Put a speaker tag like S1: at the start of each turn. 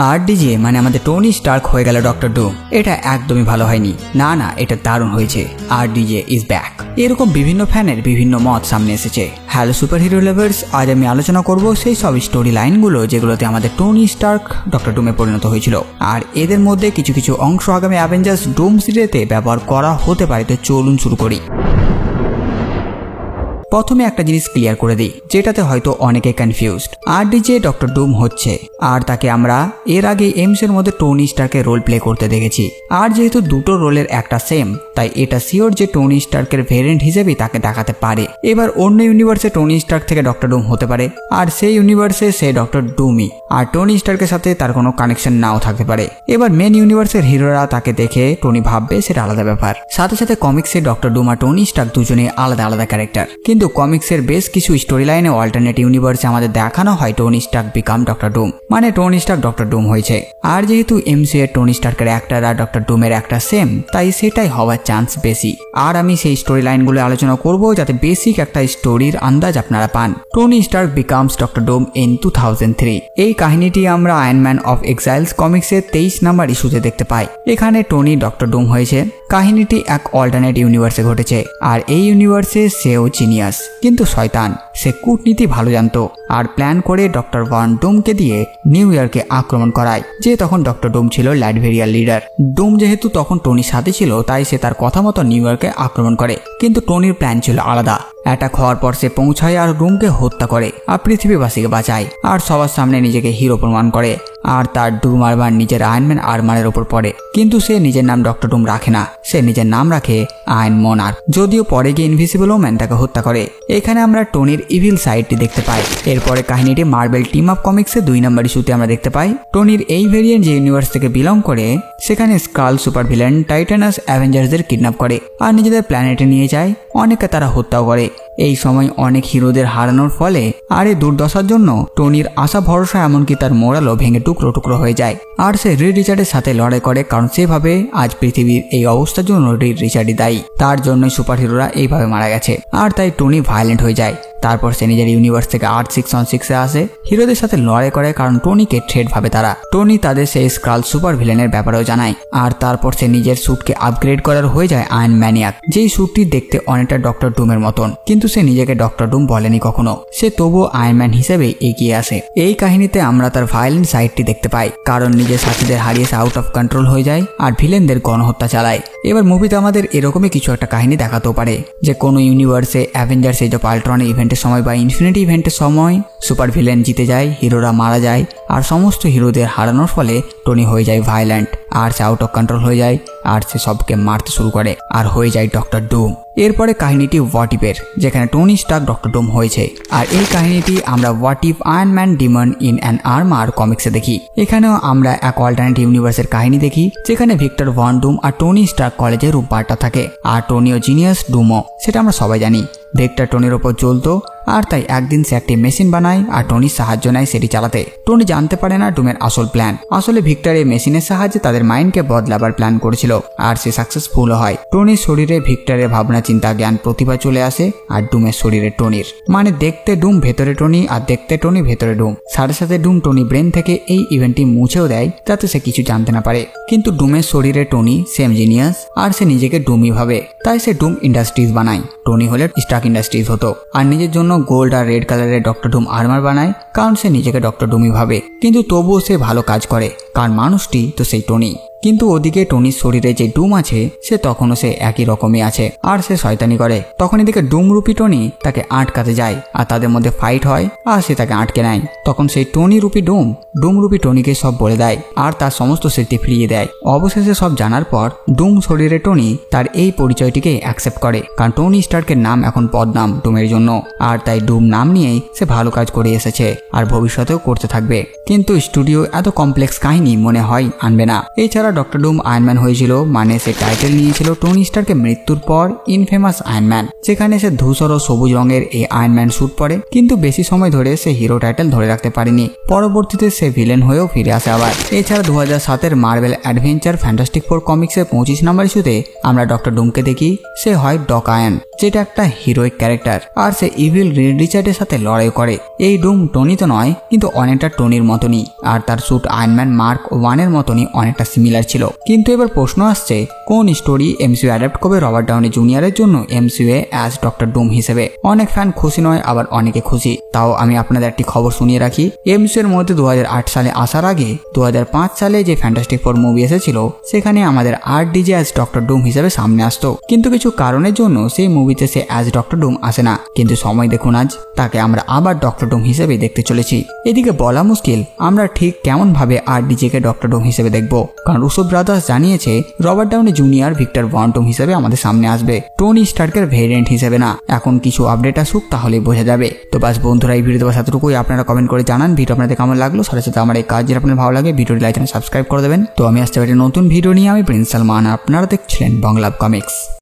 S1: আরডিজে মানে আমাদের Tony Stark হয়ে গেল ডক্টর ডুম। এটা একদমই ভালো হয়নি। না এটা দারুণ হয়েছে। আরডিজে ইজ ব্যাক। এরকম বিভিন্ন ফ্যানের বিভিন্ন মত সামনে এসেছে। হ্যালো সুপার হিরো লাভার্স, আজ আমি আলোচনা করব সেই সব স্টোরি লাইনগুলো যেগুলোতে আমাদের টনি স্টার্ক ডক্টর ডুমে পরিণত হয়েছিল, আর এদের মধ্যে কিছু কিছু অংশ আগামী অ্যাভেঞ্জার্স ডুম সিরিজে ব্যবহার করা হতে পারে। তো চলুন শুরু করি। প্রথমে একটা জিনিস ক্লিয়ার করে দিই, যেটাতে হয়তো অনেকে কনফিউজড। আরডিজে ডক্টর ডুম হচ্ছে, আর তাকে আমরা এর আগে এমস এর মধ্যে টনি স্টার্কের রোল প্লে করতে দেখেছি। আর যেহেতু দুটো রোলের একটা সেম, তাই এটা শিওর যে টনি স্টার্কের ভেরিয়েন্ট হিসেবেই তাকে দেখাতে পারে। এবার অন্য ইউনিভার্সে টনি স্টার্ক থেকে ডক্টর ডুম হতে পারে, আর সেই ইউনিভার্সে সে ডক্টর ডুমই, আর টনি স্টার্কের সাথে তার কোনো কানেকশন নাও থাকতে পারে। এবার মেন ইউনিভার্সের হিরোরা তাকে দেখে টনি ভাববে, সেটা আলাদা ব্যাপার। সাথে সাথে কমিক্সে ডক্টর ডুম আর টনি স্টার্ক দুজনে আলাদা আলাদা ক্যারেক্টার, কিন্তু কমিক্সের বেশ কিছু স্টোরি লাইনে অল্টারনেট ইউনিভার্সে আমাদের দেখানো হয় টনি স্টার্ক বিকাম ডক্টর ডুম, মানে টনি স্টার্ক ডক্টর ডুম হয়েছে। আর যেহেতু এমসিইউ এর টনি স্টার্কের অ্যাক্টর আর ডক্টর ডুমের একটা সেম, তাই সেটাই হওয়ার চান্স বেশি। আর আমি সেই স্টোরি লাইনগুলো আলোচনা করব যাতে বেসিক একটা স্টোরির আন্দাজ আপনারা পান। Tony Stark becomes doctor Doom in 2003। এই কাহিনীটি আমরা আয়রন ম্যান অফ এক্সাইলস কমিক্সের 23 নম্বর ইস্যুতে দেখতে পাই। এখানে টনি ডক্টর ডুম হয়েছে। কাহিনীটি এক অল্টারনেট ইউনিভার্সে ঘটেছে, আর এই ইউনিভার্সে সেও জিনিয়াস, কিন্তু শয়তান। সে কূটনীতি ভালো জানতো, আর প্ল্যান করে ডক্টর ভন ডুমকে দিয়ে নিউ ইয়র্কে আক্রমণ করায়, যে তখন ডক্টর ডুম ছিল ল্যাটভেরিয়ার লিডার। ডুম যেহেতু তখন টনির সাথে ছিল, তাই সে তার কথা মতো নিউ ইয়র্কে আক্রমণ করে, কিন্তু টনির প্ল্যান ছিল আলাদা। অ্যাটাক হওয়ার পর সে পৌঁছায় আর ডুমকে হত্যা করে, আর পৃথিবীবাসীকে বাঁচায়, আর সবার সামনে নিজেকে হিরো প্রমাণ করে। আর তার ডুম আরবার নিজের আয়রনম্যান আর্মারের উপর পড়ে, কিন্তু সে নিজের নাম ডক্টর ডুম রাখে না, সে নিজের নাম রাখে আয়রন মনার্ক। যদিও পরে গিয়ে ইনভিসিবল ওম্যান তাকে হত্যা করে। এখানে আমরা টনির ইভিল সাইডটি দেখতে পাই। এরপরে কাহিনীটি মার্বেল টিম আপ কমিক্সে 2 নম্বর ইস্যুতে আমরা দেখতে পাই। টনির এই ভেরিয়েন্ট যে ইউনিভার্স থেকে বিলং করে, সেখানে স্কাল সুপার ভিলেন টাইটানাস অ্যাভেঞ্জার্সদের কিডন্যাপ করে আর নিজেদের প্ল্যানেটে নিয়ে যায়। অনেকে তারা হত্যাও করে। এই সময় অনেক হিরোদের হারানোর ফলে আর এই দুর্দশার জন্য টনির আশা ভরসা এমনকি তার মোরালও ভেঙে টুকরো টুকরো হয়ে যায়। আর সে রিড রিচার্ডের সাথে লড়াই করে, কারণ সেভাবে আজ পৃথিবীর এই অবস্থার জন্য রিড রিচার্ডই দায়ী। তার জন্যই সুপার হিরোরা এইভাবে মারা গেছে, আর তাই টনি ভায়োলেন্ট হয়ে যায়। তারপর সে নিজের ইউনিভার্স থেকে আর্থ 616-এ আসে, হিরোদের সাথে লড়াই করে, কারণ টনিকে থ্রেট ভাবে তারা। টনি তাদের সেই স্ক্রাল সুপার ভিলেনের ব্যাপারেও জানায়। আর তারপর সে নিজের স্যুটকে আপগ্রেড করার হয়ে যায় আয়রন ম্যানিয়াক, যেই স্যুটটি দেখতে অনেকটা ডক্টর ডুমের মতন, কিন্তু সে নিজেকে ডক্টর ডুম বলেনি কখনো। সে তবুও আয়রন ম্যান হিসেবেই এগিয়ে আসে। এই কাহিনীতে আমরা তার ভায়োলেন্ট সাইডটি দেখতে পাই, কারণ নিজের সাথীদের হারিয়ে সে আউট অফ কন্ট্রোল হয়ে যায় আর ভিলেনদের গণহত্যা চালায়। এবার মুভিতে আমাদের এরকমই কিছু একটা কাহিনী দেখাতেও পারে, যে কোনো ইউনিভার্সে অ্যাভেঞ্জার্স এজ অফ আল্ট্রন ইভেন্টের সময় বা ইনফিনিটি ইভেন্টের সময় সুপার ভিলেন জিতে যায়, হিরোরা মারা যায়, আর সমস্ত হিরোদের হারানোর ফলে টনি হয়ে যায় ভায়োলেন্ট, আর সে আউট অফ কন্ট্রোল হয়ে যায়, আর সে সবকে মারতে শুরু করে আর হয়ে যায় ডক্টর ডুম। এরপরে কাহিনীটি হোয়াট ইফের, যেখানে টনি স্টার্ক ডক্টর ডুম হয়েছে। আর এই কাহিনীটি আমরা what if Iron Man demon in an armour কমিক্সে দেখি। এখানেও আমরা এক অল্টারনেট ইউনিভার্সের কাহিনী দেখি, যেখানে ভিক্টর ভন ডুম আর টনি স্টার্ক কলেজে রুম পার্টনার থাকে, আর টনিও জিনিয়াস, ডুমও। সেটা আমরা সবাই জানি। ভিক্টর টনির ওপর জ্বলতো, আর তাই একদিন সে একটি মেশিন বানায় আর টনির সাহায্য নেয় সেটি চালাতে। টনি জানতে পারে না ডুমের আসল প্ল্যান। আসলে ভিক্টর এই মেশিনের সাহায্যে তাদের মাইন্ডকে বদলাবার প্ল্যান করেছিল, আর সে সাকসেসফুল হয়। টনির শরীরে ভিক্টরের ভাবনা চিন্তা জ্ঞান প্রতিভা চলে আসে, আর ডুমের শরীরে টনির, মানে দেখতে ডুম ভেতরে টনি, আর দেখতে টনি ভেতরে ডুম। সাথে সাথে ডুম টনি ব্রেন থেকে এই ইভেন্টটি মুছেও দেয়, যাতে সে কিছু জানতে না পারে। কিন্তু ডুমের শরীরে টনি সেম জিনিয়াস, আর সে নিজেকে ডুমই ভাবে, তাই সে ডুম ইন্ডাস্ট্রিজ বানায়। টনি হলে স্টার্ক ইন্ডাস্ট্রিজ হতো, আর নিজের জন্য গোল্ড আর রেড কালারের ডক্টর ডুম আর্মার বানায়, কারণ সে নিজেকে ডক্টর ডুমই ভাবে। কিন্তু তবুও সে ভালো কাজ করে, কারণ মানুষটি তো সেই টনি। কিন্তু ওদিকে টনির শরীরে যে ডুম আছে, সে তখনও সে একই রকমই আছে, আর সে শয়তানি করে। তখন এদিকে ডুমরূপী টনি তাকে আটকাতে যায়, আর তাদের মধ্যে ফাইট হয়, আর সে তাকে আটকে নেয়। তখন সেই টনি রূপী ডুমরূপী টনিকে সব বলে দেয়, আর তার সমস্ত স্মৃতি ফিরিয়ে দেয়। অবশেষে সব জানার পর ডুম শরীরে টনি তার এই পরিচয়টিকে অ্যাকসেপ্ট করে, কারণ টনি স্টার্কের নাম এখন বদনাম ডুমের জন্য, আর তাই ডুম নাম নিয়েই সে ভালো কাজ করে এসেছে, আর ভবিষ্যতেও করতে থাকবে। কিন্তু স্টুডিও এত কমপ্লেক্স কাহিনী মনে হয় আনবে না। এছাড়া এছাড়া ডক্টর ডুম আয়রনম্যান হয়েছিল মানে সে টাইটেল নিয়েছিল টনি স্টার্কের মৃত্যুর পর ইনফেমাস আয়রনম্যান, যেখানে সে ধূসর ও সবুজ রঙের এই আয়রনম্যান স্যুট পরে, কিন্তু বেশি সময় ধরে সে হিরো টাইটেল ধরে রাখতে পারেনি। পরবর্তীতে সে ভিলেন হয়েও ফিরে আসে আবার। এছাড়া 2007-এর মার্বেল অ্যাডভেঞ্চার ফ্যান্টাস্টিক ফোর কমিক্সের 25 নম্বর ইস্যুতে আমরা ডক্টর ডুমকে দেখি সে হয় ডক আয়ন, যেটা একটা হিরোইক ক্যারেক্টার, আর সে ইভিল রেড রিচার্ডের সাথে লড়াই করে। এই ডুম টনি তো নয়, কিন্তু অনেকটা টনির মতনই, আর তার স্যুট আয়রনম্যান মার্ক 1-এর মতনই অনেকটা সিমিলার ছিল। কিন্তু এবার প্রশ্ন আসছে, কোন স্টোরি এমসিইউ অ্যাডাপ্ট করবে রবার্ট ডাউনি জুনিয়রের জন্য এমসিইউ অ্যাজ ডক্টর ডুম হিসেবে? অনেক ফ্যান খুশি নয়, আবার অনেকে খুশি। তাও আমি আপনাদের একটি খবর শুনিয়ে রাখি, এমসিইউ এর মধ্যে 2008 সালে আসার আগে 2005 সালে যে ফ্যান্টাস্টিক ফোর মুভি এসেছিল, সেখানে আমাদের আরডিজে অ্যাজ ডক্টর ডুম হিসেবে সামনে আসতো, কিন্তু কিছু কারণের জন্য সেই মুভিতে সে অ্যাজ ডক্টর ডুম আসে না। কিন্তু সময় দেখুন, আজ তাকে আমরা আবার ডক্টর ডুম হিসেবে দেখতে চলেছি। এদিকে বলা মুশকিল আমরা ঠিক কেমন ভাবে আরডিজে কে ডক্টর ডুম হিসেবে দেখবো, কারণ রুসো ব্রাদার্স জানিয়েছে Robert Downey Junior Victor von Doom হিসেবে আমাদের সামনে আসবে, টনি স্টার্কের ভেরিয়েন্ট হিসেবে না। এখন কিছু আপডেট আসুক তাহলেই বোঝা যাবে। তো বাস বন্ধুরা, এই ভিডিওতে বাস এতটুকুই। আপনারা কমেন্ট করে জানান ভিডিও আপনাদের কেমন লাগলো। সাথে সাথে আমার এই কাজ যদি আপনার ভালো লাগে ভিডিওটি লাইক এবং সাবস্ক্রাইব করে দেবেন। তো আমি আসতে পারি নতুন ভিডিও নিয়ে, আমি প্রিন্স সালমান, আপনারা দেখছিলেন বাংলা কমিক্স।